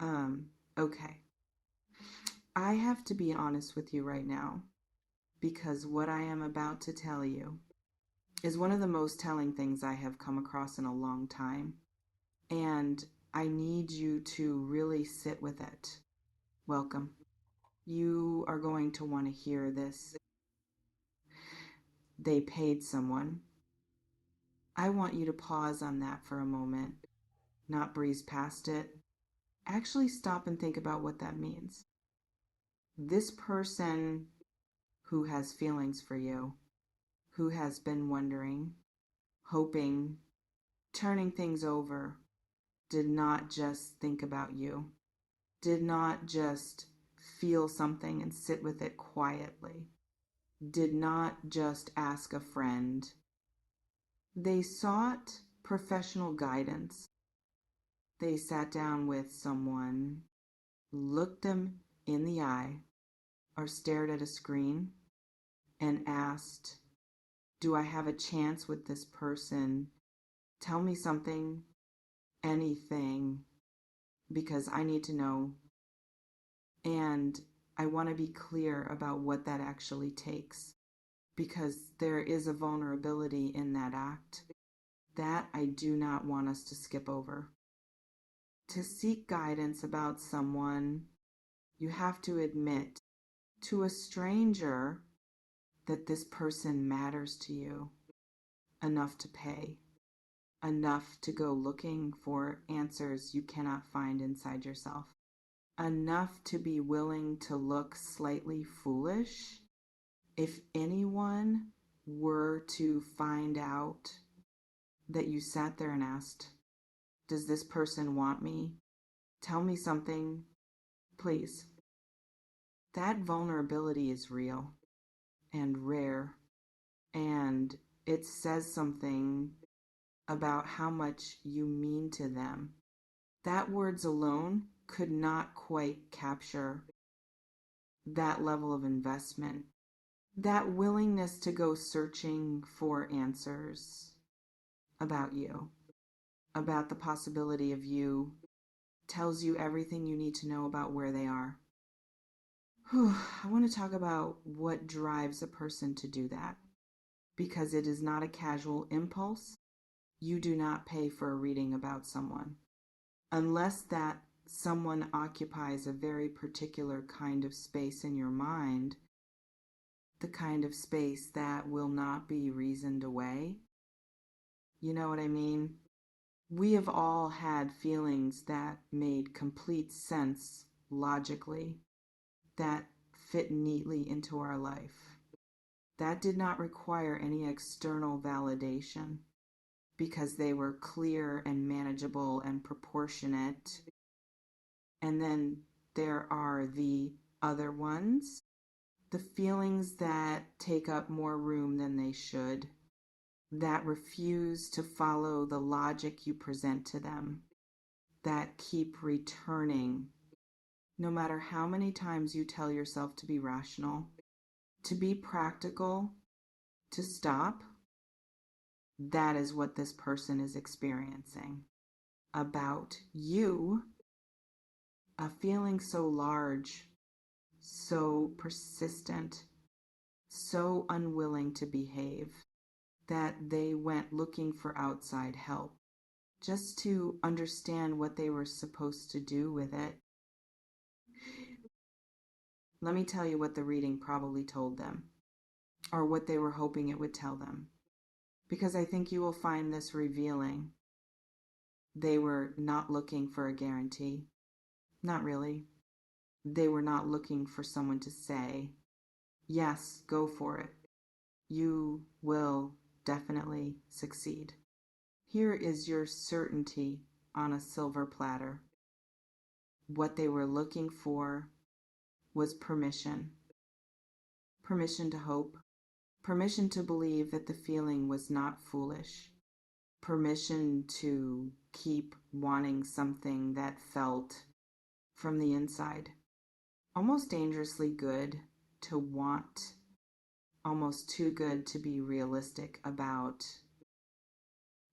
Okay. I have to be honest with you right now because what I am about to tell you is one of the most telling things I have come across in a long time. And I need you to really sit with it. Welcome. You are going to want to hear this. They paid someone. I want you to pause on that for a moment, not breeze past it. Actually, stop and think about what that means. This person who has feelings for you, who has been wondering, hoping, turning things over, did not just think about you, did not just feel something and sit with it quietly, did not just ask a friend. They sought professional guidance. They sat down with someone, looked them in the eye, or stared at a screen and asked, do I have a chance with this person? Tell me something, anything, because I need to know. And I want to be clear about what that actually takes, because there is a vulnerability in that act that I do not want us to skip over. To seek guidance about someone, you have to admit to a stranger that this person matters to you enough to pay, enough to go looking for answers you cannot find inside yourself, enough to be willing to look slightly foolish if anyone were to find out that you sat there and asked, does this person want me? Tell me something, please. That vulnerability is real and rare, and it says something about how much you mean to them. That words alone could not quite capture that level of investment, that willingness to go searching for answers about you, about the possibility of you, tells you everything you need to know about where they are. I want to talk about what drives a person to do that, because it is not a casual impulse. You do not pay for a reading about someone unless that someone occupies a very particular kind of space in your mind, the kind of space that will not be reasoned away. You know what I mean? We have all had feelings that made complete sense logically, that fit neatly into our life. That did not require any external validation because they were clear and manageable and proportionate. And then there are the other ones, the feelings that take up more room than they should, that refuse to follow the logic you present to them, that keep returning no matter how many times you tell yourself to be rational, to be practical, to stop. That is what this person is experiencing about you, a feeling so large, so persistent, so unwilling to behave that they went looking for outside help just to understand what they were supposed to do with it. Let me tell you what the reading probably told them, or what they were hoping it would tell them, because I think you will find this revealing. They were not looking for a guarantee. Not really. They were not looking for someone to say, yes, go for it. You will definitely succeed. Here is your certainty on a silver platter. What they were looking for was permission. Permission to hope. Permission to believe that the feeling was not foolish. Permission to keep wanting something that felt from the inside almost dangerously good to want, almost too good to be realistic about.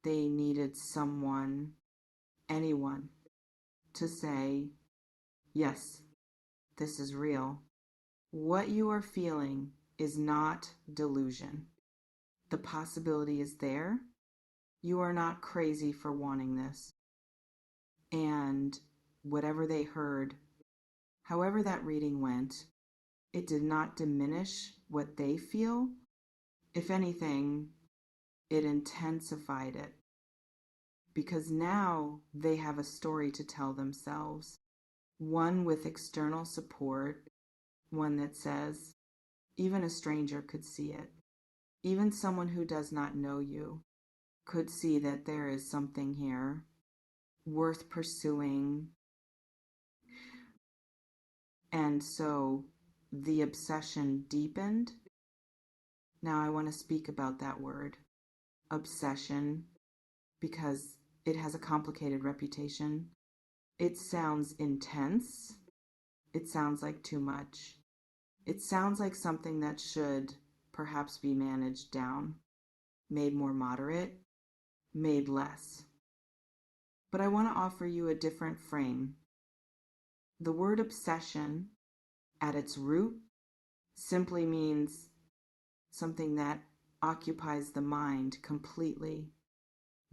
They needed someone, anyone, to say, Yes, this is real. What you are feeling is not delusion. The possibility is there. You are not crazy for wanting this. And whatever they heard, however that reading went, it did not diminish what they feel. If anything, it intensified it. Because now they have a story to tell themselves, one with external support, one that says, even a stranger could see it. Even someone who does not know you could see that there is something here worth pursuing. And so the obsession deepened. Now I want to speak about that word, obsession, because it has a complicated reputation. It sounds intense. It sounds like too much. It sounds like something that should perhaps be managed down, made more moderate, made less. But I want to offer you a different frame. The word obsession, at its root, simply means something that occupies the mind completely,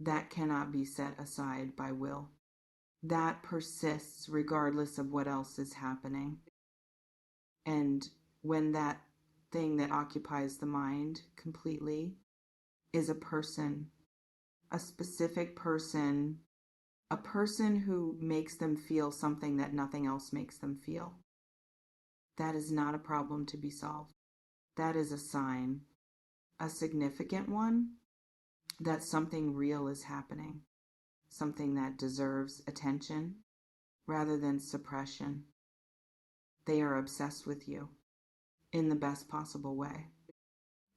that cannot be set aside by will, that persists regardless of what else is happening. And when that thing that occupies the mind completely is a person, a specific person, a person who makes them feel something that nothing else makes them feel, that is not a problem to be solved. That is a sign, a significant one, that something real is happening, something that deserves attention rather than suppression. They are obsessed with you in the best possible way,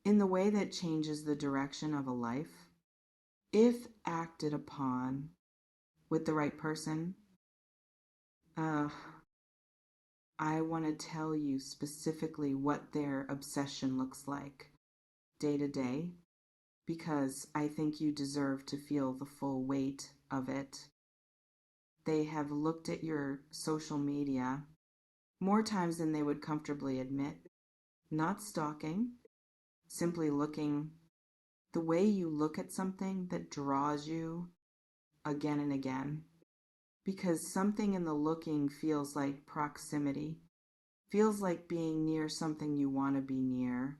in the way that changes the direction of a life, if acted upon with the right person. I want to tell you specifically what their obsession looks like day to day, because I think you deserve to feel the full weight of it. They have looked at your social media more times than they would comfortably admit, not stalking, simply looking, the way you look at something that draws you again and again, because something in the looking feels like proximity, feels like being near something you want to be near.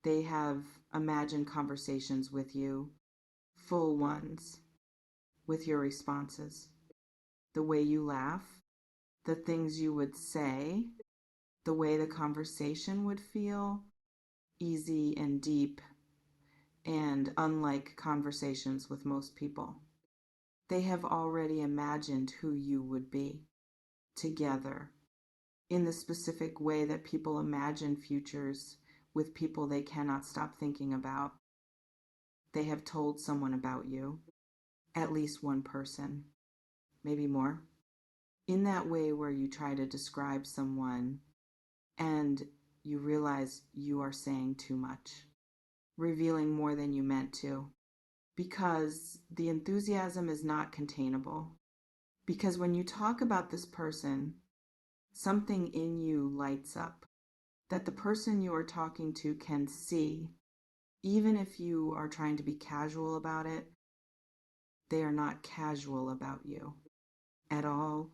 They have imagined conversations with you, full ones, with your responses, the way you laugh, the things you would say, the way the conversation would feel, easy and deep and unlike conversations with most people. They have already imagined who you would be together in the specific way that people imagine futures with people they cannot stop thinking about. They have told someone about you, at least one person, maybe more, in that way where you try to describe someone and you realize you are saying too much, revealing more than you meant to, because the enthusiasm is not containable. Because when you talk about this person, something in you lights up that the person you are talking to can see. Even if you are trying to be casual about it, they are not casual about you at all.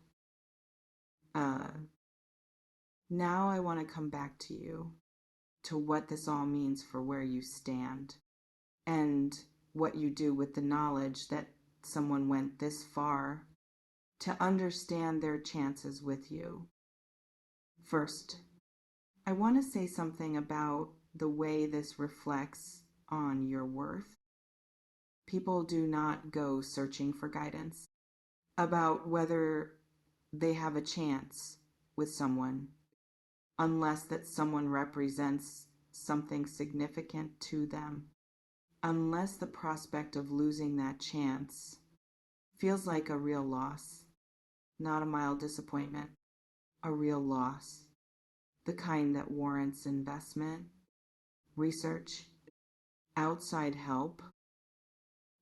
Now I want to come back to you, to what this all means for where you stand and what you do with the knowledge that someone went this far to understand their chances with you. First, I want to say something about the way this reflects on your worth. People do not go searching for guidance about whether they have a chance with someone unless that someone represents something significant to them, unless the prospect of losing that chance feels like a real loss, not a mild disappointment, a real loss, the kind that warrants investment, research, outside help.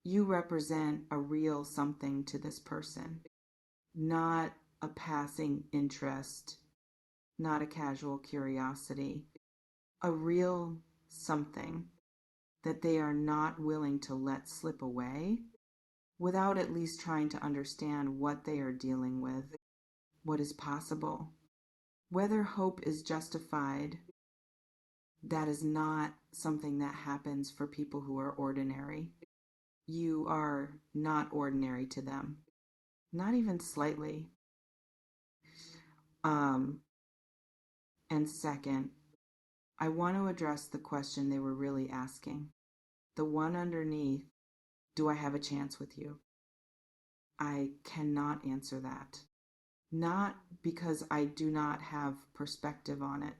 You represent a real something to this person, not a passing interest, not a casual curiosity, a real something that they are not willing to let slip away without at least trying to understand what they are dealing with, what is possible. Whether hope is justified, that is not something that happens for people who are ordinary. You are not ordinary to them, not even slightly. And second, I want to address the question they were really asking. The one underneath, do I have a chance with you? I cannot answer that. Not because I do not have perspective on it,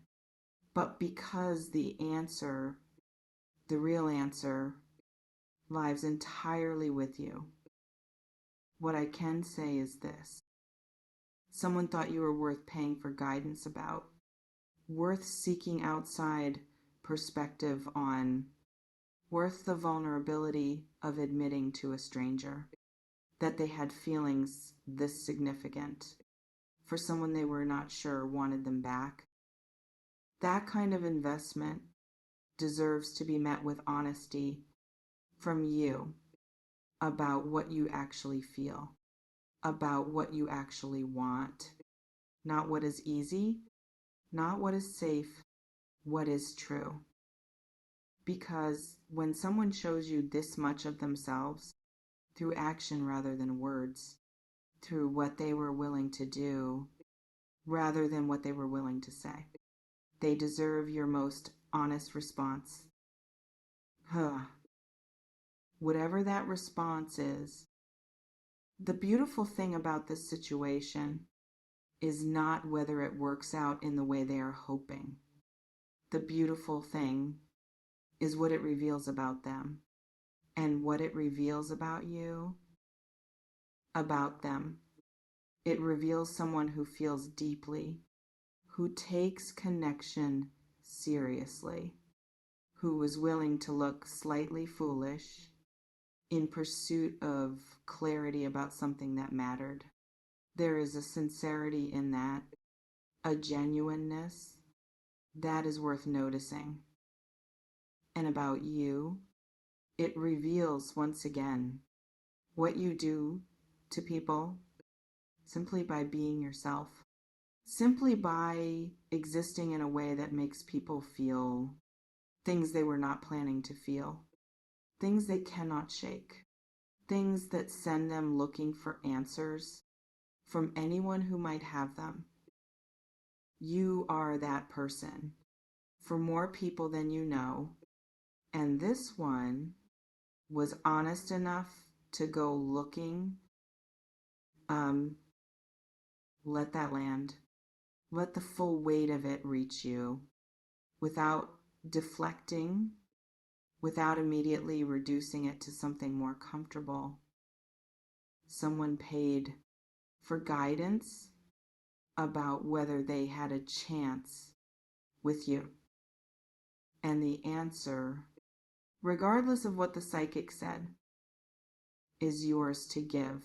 but because the answer, the real answer, lies entirely with you. What I can say is this. Someone thought you were worth paying for guidance about, worth seeking outside perspective on, worth the vulnerability of admitting to a stranger that they had feelings this significant for someone they were not sure wanted them back. That kind of investment deserves to be met with honesty from you about what you actually feel, about what you actually want, not what is easy, not what is safe, what is true. Because when someone shows you this much of themselves, through action rather than words, through what they were willing to do rather than what they were willing to say, they deserve your most honest response. Whatever that response is, the beautiful thing about this situation is not whether it works out in the way they are hoping. The beautiful thing is what it reveals about them and what it reveals about you, about them. It reveals someone who feels deeply, who takes connection seriously, who was willing to look slightly foolish in pursuit of clarity about something that mattered. There is a sincerity in that, a genuineness that is worth noticing. And about you, it reveals once again what you do to people simply by being yourself, simply by existing in a way that makes people feel things they were not planning to feel, things they cannot shake, things that send them looking for answers from anyone who might have them. You are that person for more people than you know, and this one was honest enough to go looking. Let that land. Let the full weight of it reach you without deflecting, without immediately reducing it to something more comfortable. Someone paid for guidance about whether they had a chance with you. And the answer, regardless of what the psychic said, is yours to give.